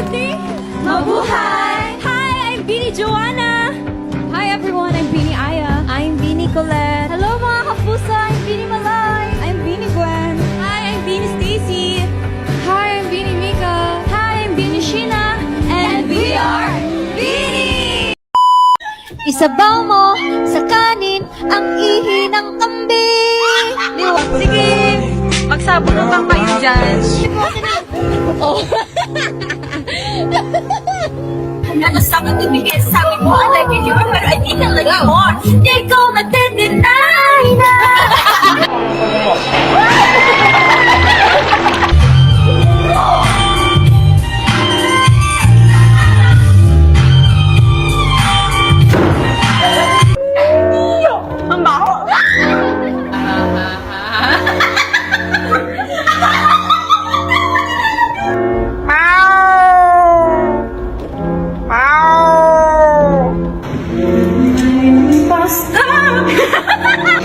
Beauty! Mabuhay! Hi, I'm Beanie Joanna! Hi everyone, I'm Beanie Aya. I'm Beanie Colette. Hello mga kapuso, I'm Beanie Malay. I'm Beanie Gwen. Hi, I'm Beanie Stacy. Hi, I'm Beanie Mika. Hi, I'm Beanie Sheena. And we are Beanie! Isabaw mo sa kanin ang ihi ng kambing. Sige, magsabunotang kayo dyan. Oh. Nalasama tumigil sa amin mo like you were pero I didn't like you more. Di ko matendinay na. Ang baho.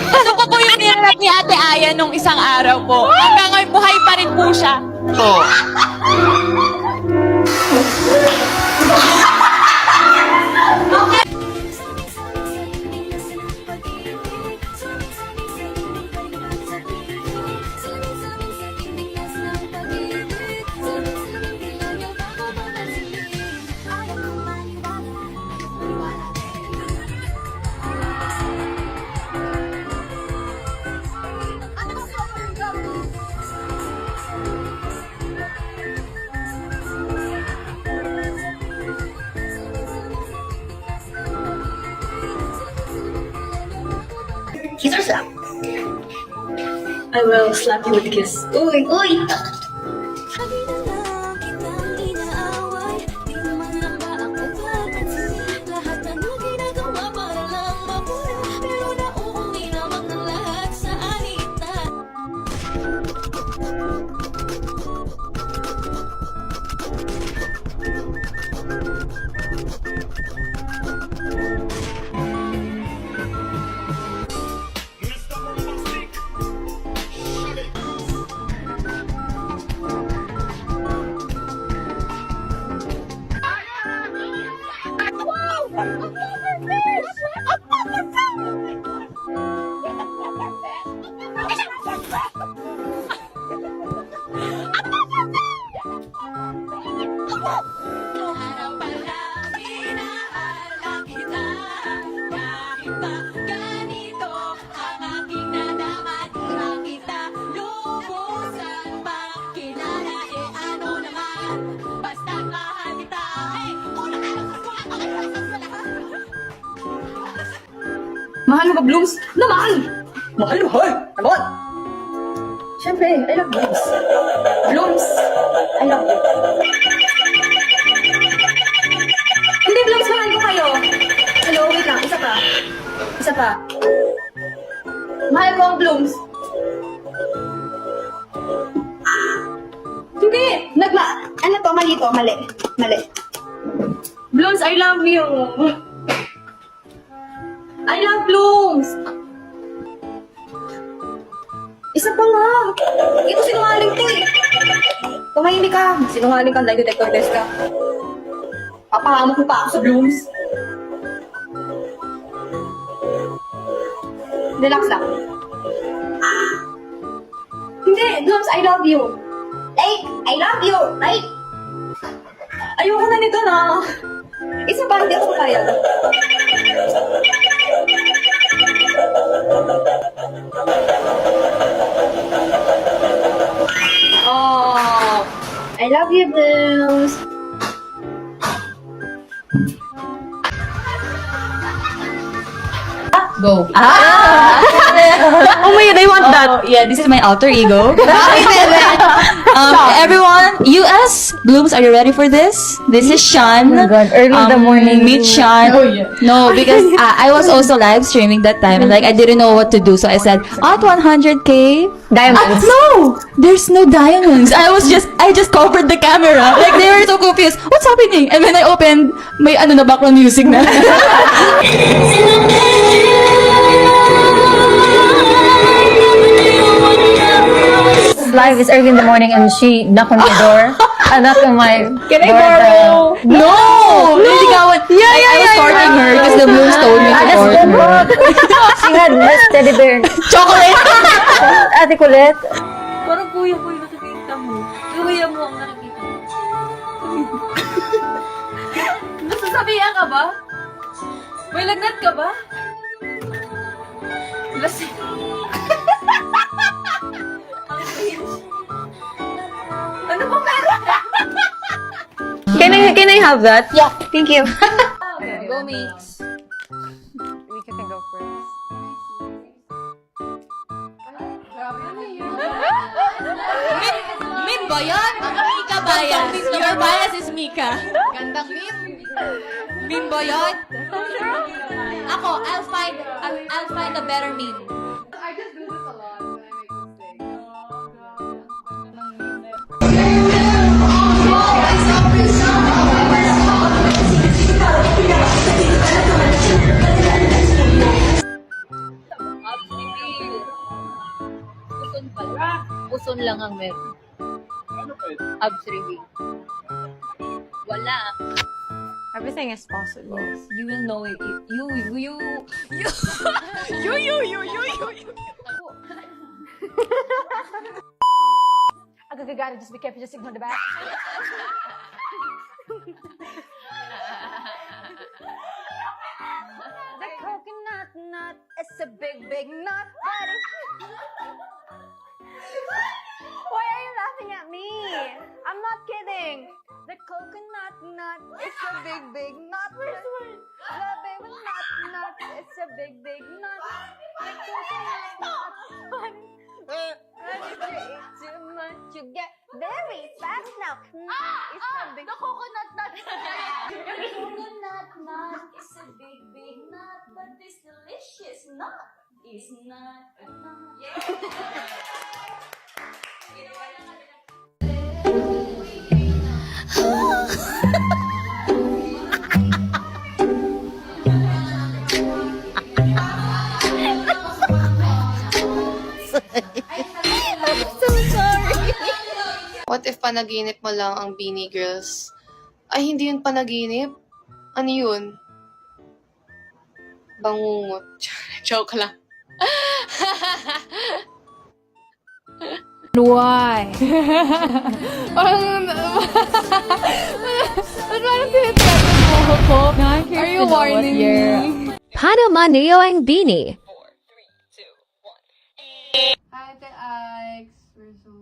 Gusto ko po yung nirarap ni Ate Aya nung isang araw po. Hanggang ngayon, buhay pa rin po siya. Kiss or slap? I will slap you with a kiss. Uy, uy. Araw pala, minahal kita. Kahit ba ganito ang aking nalaman, di kita lubusan makilala. Ano naman, basta mahal kita. Una ka lang sa Mahal mo ba, Blooms? Na mahal! Mahal, mahal. Ano? Siyempre, I love Blooms. Blooms, I love you. Hindi, Blooms, mahal ko kayo. Hello, wait lang. Isa pa. Isa pa. Mahal ko ang Blooms. Hindi! Ano to? Mali to. Mali. Mali. Blooms, I love you. I love Blooms. Isa pa nga. Ito sinungaling to eh. Tumahimik ka. Sinungaling ka. Lie detector test ka. Papahamok mo pa ako sa Blooms. Relax lang. Hindi, Blooms, I love you. Like, I love you. Like, ayoko na nito na. Isa pa, hindi ako kaya. Oh, I love you, Blooms. Go. Oh my God, I want that. Yeah, this is my alter ego. Everyone, US, Blooms, are you ready for this? This is Sean. Oh my God, early in the morning. Meet Sean. Oh, yeah. No, because I was also live streaming that time and like I didn't know what to do. So I said, at 100K. Diamonds. No! There's no diamonds. I just covered the camera. Like they were so confused. What's happening? And when I opened, may ano na background music na. live is early in the morning and she knocked on the door. anak of my Can I borrow? No! Nililigawan. I was courting her because the Blooms told me to court her. She had this teddy bear. Chocolate! Ate Colette. Parang kuya ko yung nakikita mo. Kuya mo ang nakikita mo. Nasasabihan ka ba? May lagnat ka ba? Lasing. Ang cringe. Ano ba meron? Can I have that? Yeah. Thank you. Go, Mix. We can go first. Min ba yan? Mika bias. Your bias is Mika. Gandang Min. Min ba yan? Ako, I'll find a better Min. Uson pala. Uson lang ang meron. Abs reveal. Wala. Everything is possible. You will know it. You. Agad-agad, just be careful, just ignore the back. The coconut nut is a big, big nut. Why are you laughing at me? I'm not kidding. The coconut nut is a big, big nut. The big nut is a big, big nut. The coconut nut. And if you eat too much, you get very fat now. It's a big coconut nut. The coconut nut is a big, big nut, but this delicious nut is not a nut. What if panaginip mo lang ang Beanie Girls? Ay, hindi yun panaginip. Ano yun? Bangungot. Joke lang. Why? Parang tinatapos mo ko. Are you warning me? Paano maniyo ang Beanie? Hi, Ate Ix. We're so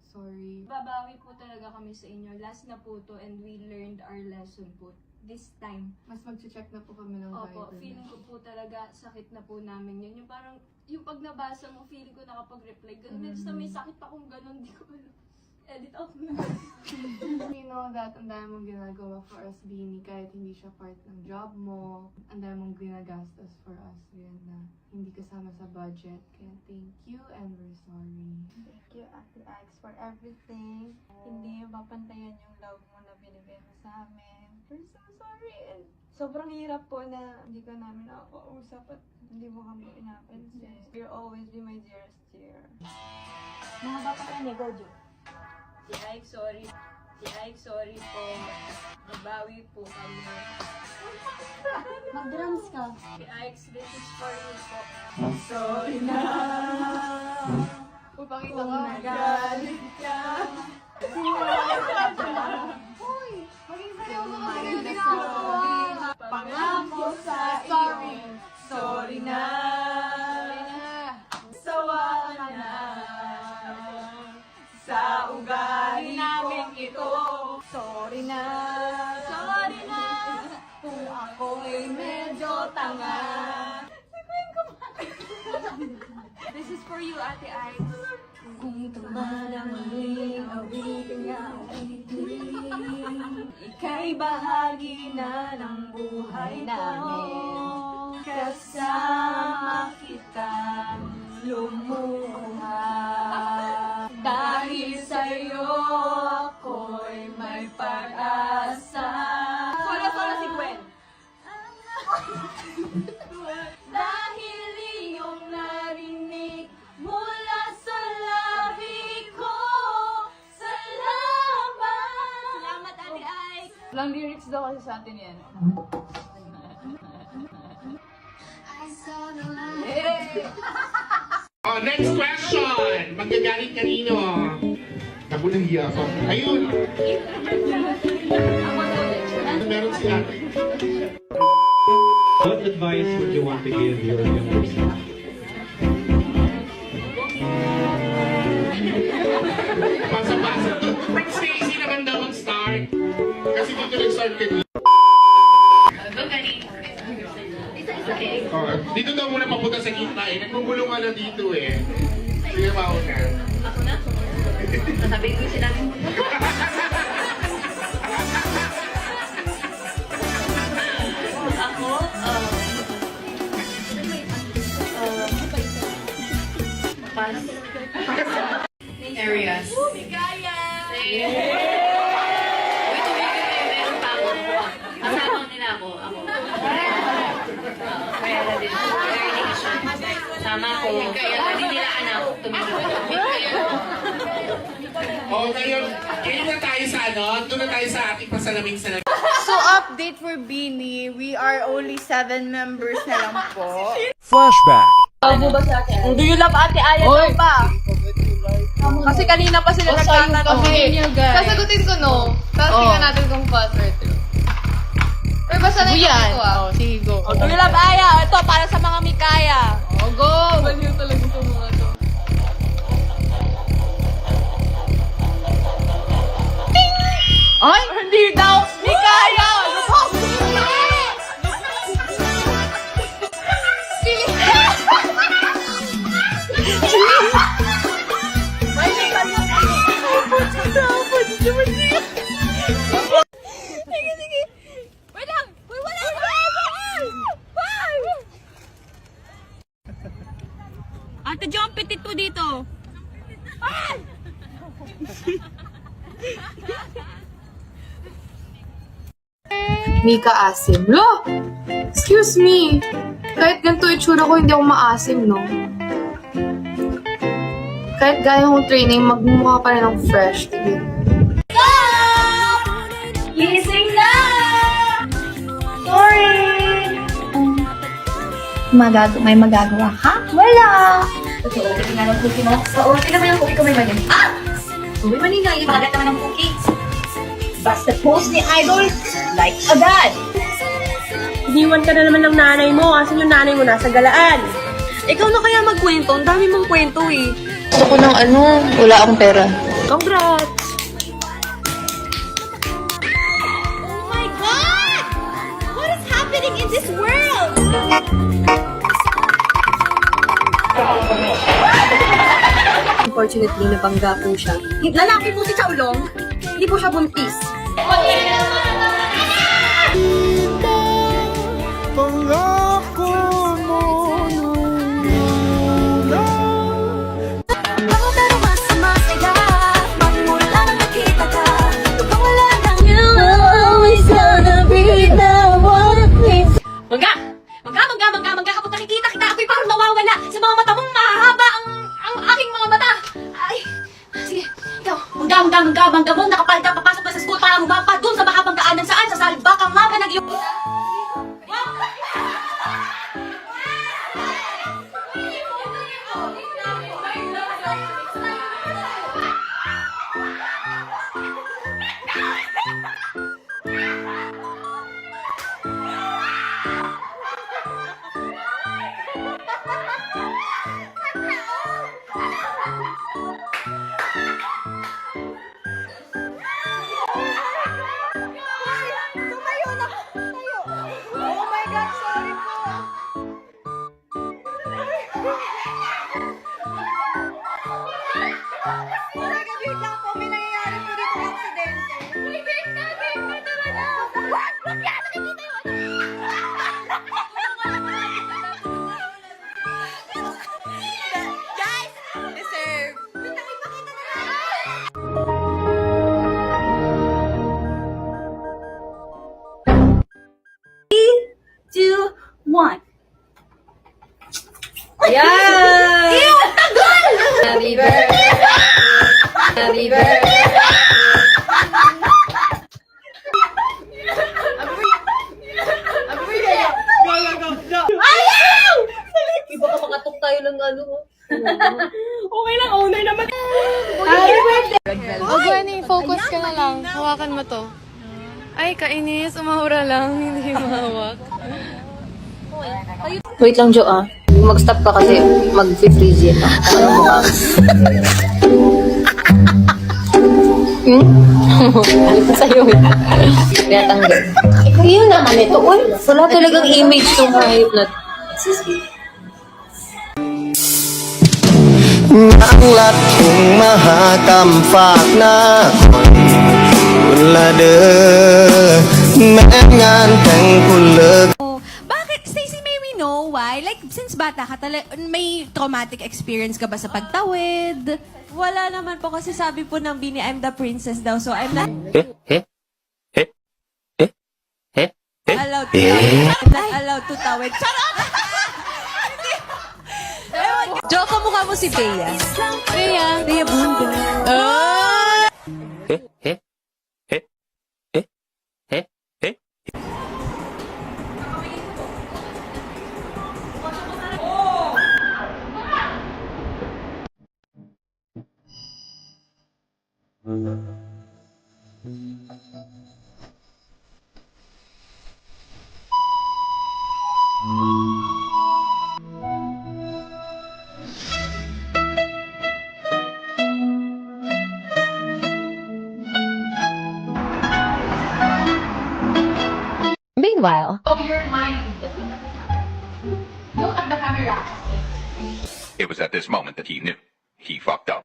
sorry. Babawi po talaga kami sa inyo. Last na po to and we learned our lesson po. This time. Mas mag-check na po kami ng Opo, Viber. feeling ko po talaga sakit na po namin yun. Yung parang, yung pag nabasa mo, feeling ko nakapag-reply. Ganun, basta may sakit akong ganun, di ko alam. Edit out na. You know that ang dami mong ginagawa for us, Beanie, kahit hindi siya part ng job mo. Ang dami mong ginagastos for us, yan na hindi kasama sa budget. Kaya thank you and we're sorry. Thank you, Ate Ix, for everything. Hindi mapantayan yung love mo na binibigay mo sa amin. We're so sorry. And sobrang hirap po na hindi ka namin nakakausap at hindi mo kami pinapansin. You'll always be my dearest dear. Mga bata ka ni Gojo. Si Ike, sorry. Si Ike, sorry po. Nabawi po kami. Mag-drums ka. Si Ike, this is for you po. Upakita ka. Nagalit ka. Maging sayo mo kasi yung ginagawa. Pangako sa sorry. Sorry na. Sawa ka na. Sa ugali namin ito. Sorry na. Sorry na. Kung ako'y medyo tanga. This is for you, Ate Ike. Kung tumalang muling awitin nga awitin, ika'y bahagi na ng buhay namin. Kasama kitang lumuha. Dahil sa'yo ako'y may pag-asa. Solo si Gwen. Dahil iyong narinig mula sa labi ko, salamat. Lang lyrics daw kasi sa atin yan. Oh, next question! Magagalit kanino? Ako nahiya ako. Ayun! Meron si ate. What advice would you want to give your younger self? Pasa-pasa. Stacy naman daw ang start. Kasi dito nag-start kanina. Oh, dito daw muna mapunta sa gitna eh. Nagmumulong ka na dito eh. Sige ba ako na? Ako na? Sasabihin ko sila. Ako, pass. Areas. Ligaya! Wait, meron pa ako. Kasama nila ako. Kaya na din. Nation. Sama ko. Kaya na din nila anak. Oh, ngayon na tayo sa ano? Doon na tayo sa ating pasalaming sa So, update for Beanie. We are only 7 members na lang po. Flashback. Do you love ate Aya daw pa? Kasi kanina pa sila nagtatanong. Sasagutin ko no. Tapos tingnan natin kung pass or true. Pero basta na yung ito ah. Sige, go. Do you love Aya? Ito, para sa mga Mikaya. Oh, go! Baliw talaga itong mga to. Ay, hindi daw. Mikaya! Wait lang! Wait, wala! Ate John, petit po dito. Mika asim. Lo! Excuse me! Kahit ganito itsura ko, hindi ako maasim, no? Kahit gaya kong training, magmumukha pa rin ng fresh. Tigil. Gising na! May magagawa ka? Wala. Totoo, tingnan ang cookie mo. Oo, tingnan mo yung cookie ko may mali. Ah! Uy, mali nga. Yung bagat naman ng cookie. Basta post ni Idol, like agad. Iniwan ka na naman ng nanay mo. Asan yung nanay mo? Nasa galaan. Ikaw na kaya magkwento. Ang dami mong kwento eh. Gusto ko ng wala akong pera. Congrats! Oh my God! What is happening in this world? Unfortunately, nabangga po siya. Lalaki po si Chaolong. Hindi po siya buntis. Pero masama sa'yo, magmula nang nakita ka. Kapag wala kang you, always gonna be the one. Mangga, kapag nakikita kita, ako'y parang nawawala. Sa mga mata mong mahahaba ang aking mga mata. Ay, sige, ikaw. Mangga mo, nakapal ka, papasok ka sa school para humapa dun sa mahabang daanan saan, sa salba kang mama ng iyong... ng ano. Okay lang, owner naman. Oh, Gwenny, focus ka na lang. Hawakan mo to. Ay, kainis. Umahura lang. Hindi mahawak. Wait lang, Jo, ah. Mag-stop ka kasi mag-freeze yan. Ano mo ka? Sa'yo eh. Pinatanggal. Yun naman ito. Uy, wala talagang image tong hayop na. Ang latong mahakamfak na wala de mengan tang kuleg. Bakit, Stacey, may we know why? Like, since bata ka may traumatic experience ka ba sa pagtawid? Wala naman po kasi sabi po ng Bini, I'm the princess daw. So I'm not allowed to I'm not allowed to tawid. Charot! Joke, kamukha mo si Bea. Bea Bunda. Meanwhile, It was at this moment that he knew. He fucked up.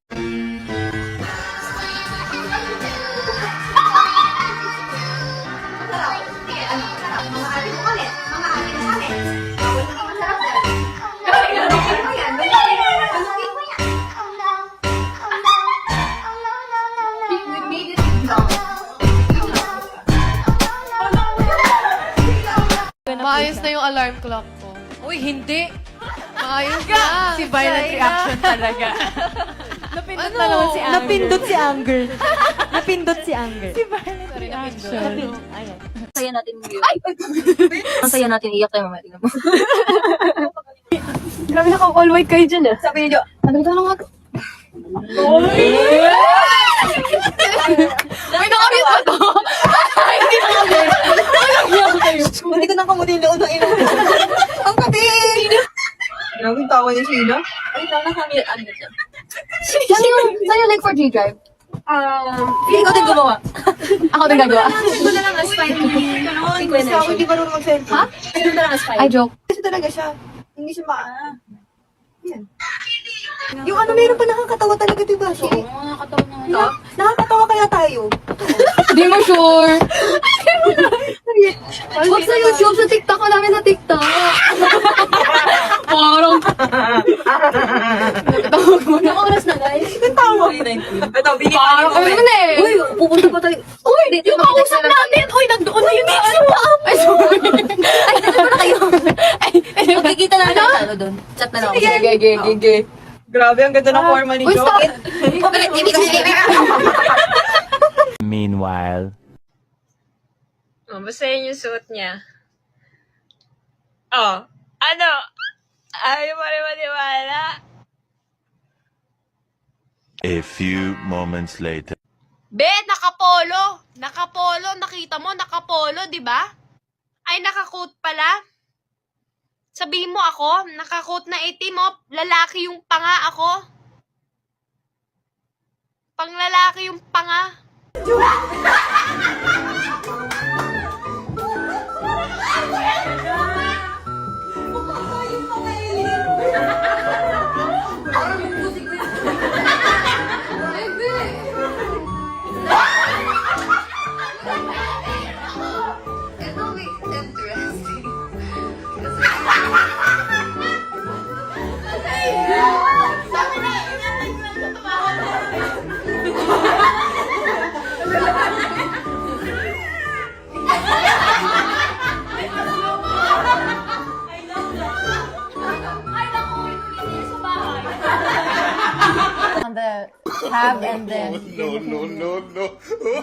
Maayos na yung alarm clock ko. Uy, hindi. Maayos na. Si violent reaction talaga. Napindot na naman si Anger. Napindot si Anger. Napindot si Anger. Sorry, napindot. Saya natin yun. Ay! Ang saya natin, iyak tayo mamaya. Tingnan mo. Grabe na all white kayo dyan Sabi ni Jo, ano ito lang ako? May nakamit ba to? Hindi nakamit. Hindi ko nang kamutin doon ng ina. Ang kapit! Grabe yung tawa ni Sheila. Ay, lang nakamit. Ano siya? Saan yung like for G-Drive? Hindi ko din gumawa. Ako din gagawa. Ito na lang as fine. Ako hindi pa rin mag-selfie. Ha? Ito na lang as fine. I joke. Kasi talaga siya. Hindi siya yan. Yung ano, meron pa nakakatawa talaga, diba? Oo, nakakatawa naman. Nakakatawa kaya tayo. Hindi mo sure. Huwag sa YouTube, sa TikTok ko namin sa TikTok. Parang. Tawag mo na. Oras na, guys. Ang tawa. Ito, Parang kami na eh. Uy, pupunta pa tayo. Uy, yung kausap natin. Uy, nandoon na yung next mo. Ay, sorry. Ay, nandoon na kayo. Magkikita na lang tayo doon. Chat na lang ako. Gege. Grabe, ang ganda ng formal ni Jo. Meanwhile, Oh, basta yun yung suot niya. Oh, ano? Ayaw mo rin maniwala. a few moments later. Be, nakapolo. Nakapolo. Nakita mo, nakapolo, di ba? Ay, nakakoat pala. Sabihin mo ako, nakakoat na itim mo, lalaki yung panga ako. Panglalaki yung panga. On the tab and then No.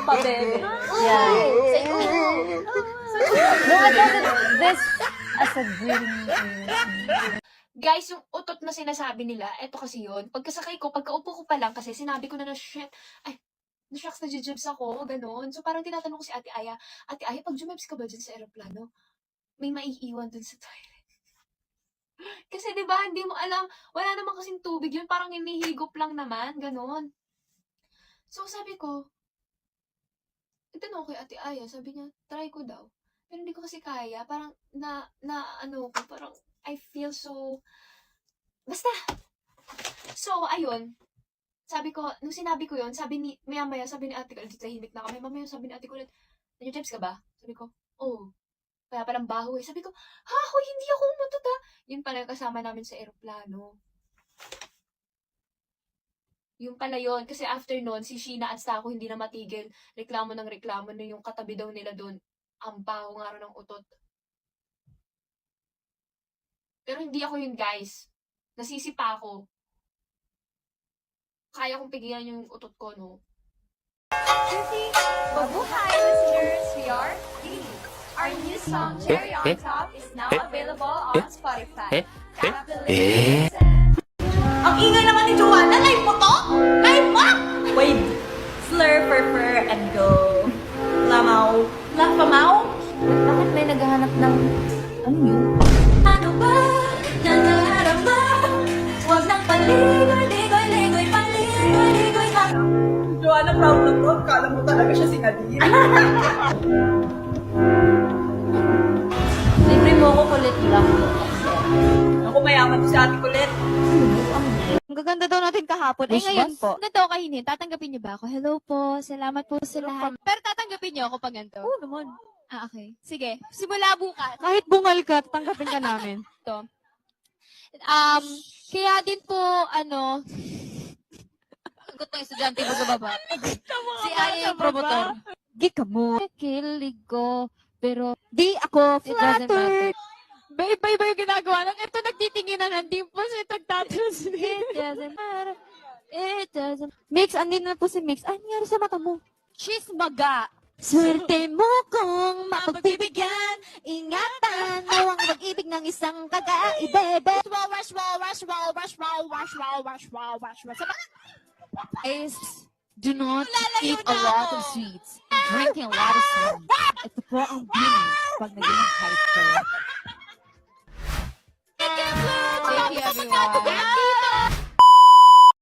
pabebe. Yeah. No, I thought this as a greeting. Guys, yung utot na sinasabi nila, eto kasi yun. Pagkasakay ko, pagkaupo ko pa lang, kasi sinabi ko na shit, ay, na-shocks na jujubs ako, ganun. So parang tinatanong ko si Ate Aya, pag jumebs ka ba dyan sa aeroplano? May maiiwan dun sa toilet. Kasi 'di ba hindi mo alam, wala naman kasing tubig yun, parang hinihigop lang naman, gano'n. So sabi ko, itanong ko kay Ate Aya, sabi niya, try ko daw. Pero hindi ko kasi kaya, parang ano ko, parang I feel so, basta. So, ayun, sabi ko, nung sinabi ko yun, maya-maya, sabi ni Ate ko, tahimik na kami, mamaya sabi ni Ate ko ulit, nag-jibs ka ba? Sabi ko, oh. Kaya palang baho eh. Sabi ko, hoy, hindi ako umutot ha. Yun pala yung kasama namin sa aeroplano. Yun pala yun. Kasi after nun, si Sheena at Sako hindi na matigil. Reklamo ng reklamo na yung katabi daw nila doon. Ang baho nga rin ng utot. Pero hindi ako yun, guys. Nasisipa ako. Kaya kong pigilan yung utot ko, no? Mabuhay, listeners! We are Beanie. Our new song, Cherry on Top, is now available on Spotify. Ang ingay naman ni Joanna! Live mo to? Live mo? Wait. Slur, fur, and go. Lamaw. Lafamaw? Bakit may naghahanap ng... Ano yun? Ano ba? Nangaraba? Huwag nang paligoy-ligoy-ligoy, paligoy-ligoy ka. Joanna, proud na proud. Kala mo talaga siya si Nadine. Libre mo ako kulit lang. Ako mayaman to si Ate Kulit. Ang gaganda daw natin kahapon. Eh ngayon po. Ganito ako kainin. Tatanggapin niyo ba ako? Hello po. Salamat po sa lahat. Pero tatanggapin niyo ako pag ganito? Oo naman. Okay. Sige. Simula bukas. Kahit bungal ka, tanggapin ka namin. To. Kaya din po, sagot ng estudyante mo sa baba. Si Aya yung promotor. Gika mo. Kilig ko, pero Di ako it doesn't matter. flattered. Iba-iba yung ginagawa lang. Ito nagtitingin ng dimples, ito nagtatranslate. It doesn't matter. It doesn't. Mix, andin na po si Mix. Ay, nangyari sa mata mo? She's maga. Swerte mo kung mapagbibigyan. Ingatan mo ang pag-ibig ng isang kagaibebe. Guys, do not eat a lot of sweets. Drinking a lot of sweets. Ito po ang Beanie pag naging hyper. Thank you, everyone.